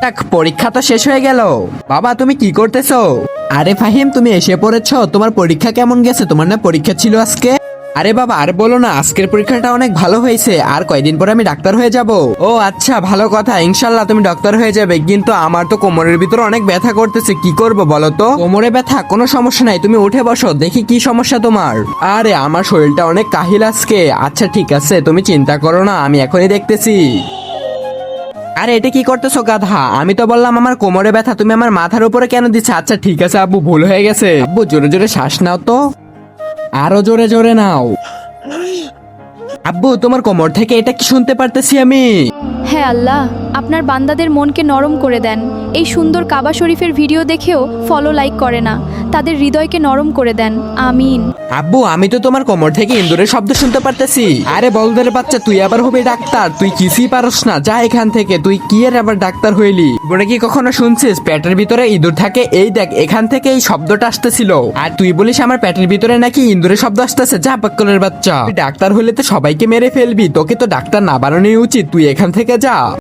যাক, পরীক্ষা তো শেষ হয়ে গেল। বাবা তুমি কি করতেছো? আরে ফাহিম, তুমি এসে পড়েছো। তোমার পরীক্ষা কেমন গেছে? তোমার না পরীক্ষা ছিল আজকে? আরে বাবা আর বলো না, আজকের পরীক্ষাটা অনেক ভালো হয়েছে। আর কয়দিন পরে আমি ডাক্তার হয়ে যাব। ও আচ্ছা, ভালো কথা, ইনশাল্লাহ তুমি ডাক্তার হয়ে যাবে। কিন্তু আমার তো কোমরের ভিতর অনেক ব্যথা করতেছে, কি করব বলো তো? কোমরে ব্যথা? কোনো সমস্যা নাই, তুমি উঠে বসো, দেখি কি সমস্যা তোমার। আরে আমার শরীরটা অনেক কাহিল আজকে। আচ্ছা ঠিক আছে, তুমি চিন্তা করো না, আমি এখনই দেখতেছি। আরে এটা কি করতেছো গাধা? আমি তো বললাম আমার কোমরে ব্যথা, তুমি আমার মাথার উপরে কেন দিচ্ছ? আচ্ছা ঠিক আছে আব্বু, ভুল হয়ে গেছে। আব্বু জোরে জোরে শ্বাস নাও তো, আরো জোরে জোরে নাও। আব্বু তোমার কোমর থেকে এটা কি শুনতে পারতেছি আমি? হ্যাঁ আল্লাহ, আপনার বান্দাদের মনকে নরম করে দেন। এই সুন্দর কাবা শরীফের ভিডিও দেখেও ফলো লাইক করে না, তাদের হৃদয়কে নরম করে দেন, আমিন। আব্বু আমি তো তোমার কোমর থেকে ইন্দুরের শব্দ শুনতে পারতেছি। আরে বলদের বাচ্চা, তুই আবার হবি ডাক্তার? তুই কিছুই পারস না, যা এখান থেকে। তুই কি এর আবার ডাক্তার হইলি? বলে কি কখনো শুনছিস পেটের ভিতরে ইঁদুর থাকে? এই দেখ, এখান থেকে এই শব্দটা আসতেছিল। আর তুই বলিস আমার পেটের ভিতরে নাকি ইন্দুরের শব্দ আসতেছে? যা পাক্কলের বাচ্চা, তুই ডাক্তার হইলে তো সবাইকে মেরে ফেলবি। তোকে তো ডাক্তার না বানানোই উচিত, তুই এখান থেকে যা।